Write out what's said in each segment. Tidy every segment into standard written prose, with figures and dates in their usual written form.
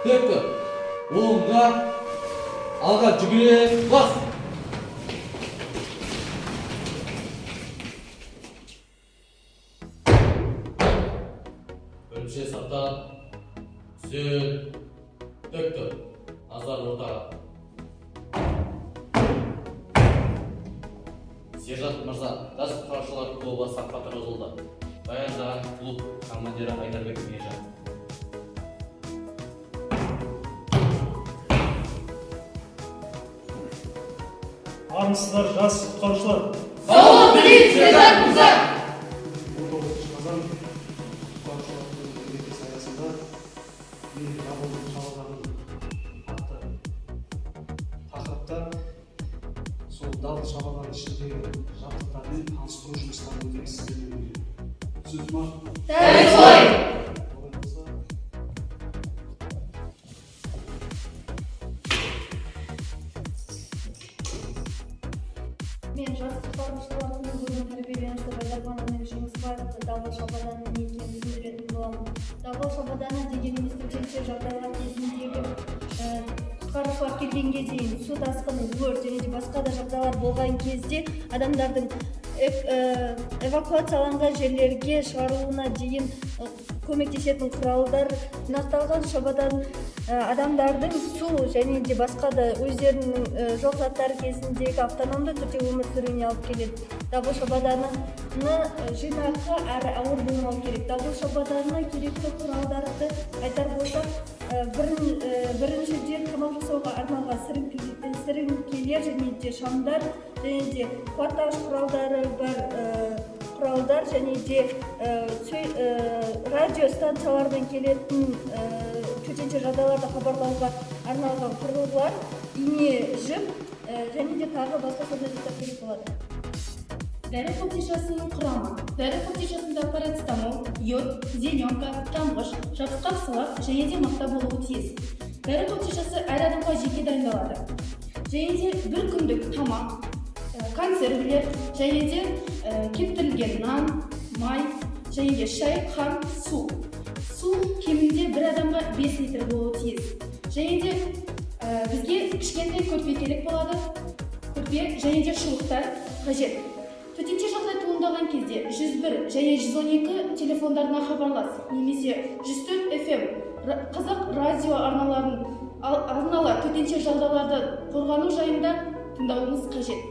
Töktür. Оңға, алға жүгіре бас. Бөлімше саптан. Түзел. Töktür. Назар ортаға. Сержант мырза, жас құтқарушылар клубы сапқа тұрғызылды. Баяндаған клуб командирі Айдарбек Мейіржан. Армысыздар, жас құтқарушылар. Сау болыңыз, сержант мырза! 19 қазан құтқарушылардың мерекесі аясында мен дабылдың шабалдарын атты тақырыпта сол дабыл шабалдардың ішіндегі жабдықтармен таныстыру жұмыстарын өтеміз сіздермен. Түсінікті ма? Дәл солай! Мен жас құтқарушылардың бөлім тәрбиеленуші Базарханов Жеңісбаевты дабыл шабаданның не екенін түсіндіретін боламын. Дабыл шабаданы дегеніміз төтенше жағдайлар кезіндегі құтқарушылар келгенге дейін су тасқыны, өрт және басқа да жағдайлар болған кезде адамдардың эвакуацияланған жерлерге шығарылуына дейін көмектесетін құралдар. Нақталған шабадан адамдардың су және де басқа да өздерінің жоқ заттары кезіндегі автономды түрде өмір сүруіне алып келеді. Дабыл шабаданы жинақы әрі ауыр болмау керек. Дабыл шабаданына керекті құралдарды айтар болсақ, біріншіден тамақ жасауға арналған сіріңкелер және де шамдар, және де қуаттағыш құралдары бар құралдар, және де радио станциялардан келетін төтенше жағдайларда хабарлауға арналған құрылғылар, ине, жіп және де тағы басқа сондай заттар керек болады. Дәрі қобдишасының құрамы: дәрі қобдишасында парацетамол, йод, зеленка, тамғыш, жабысқақ сылақ және де мақта болуы тиіс. Дәрі қобдишасы әр адамға жеке дайындалады. Және де бір күндік тамақ, консервілер, және де кептірілген нан, май, және де шай, қант, су. Су кемінде бір адамға 5 литр болуы тиіс. Және де бізге кішкентай көрпе керек болады. Көрпе және де шұлықтар қажет. Төтенше жағдай туындаған кезде 101 және 112 телефондарына хабарлас, немесе 104 FM қазақ радио арналар төтенше жағдайларды қорғану жайында тыңдауыңыз қажет.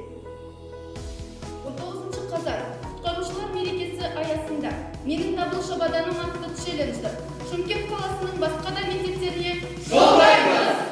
19 қазан құтқарушылар мерекесі аясында менің дабыл шабаданым атты челленджді Шымкент қаласының басқа да мектептеріне жолдаймыз.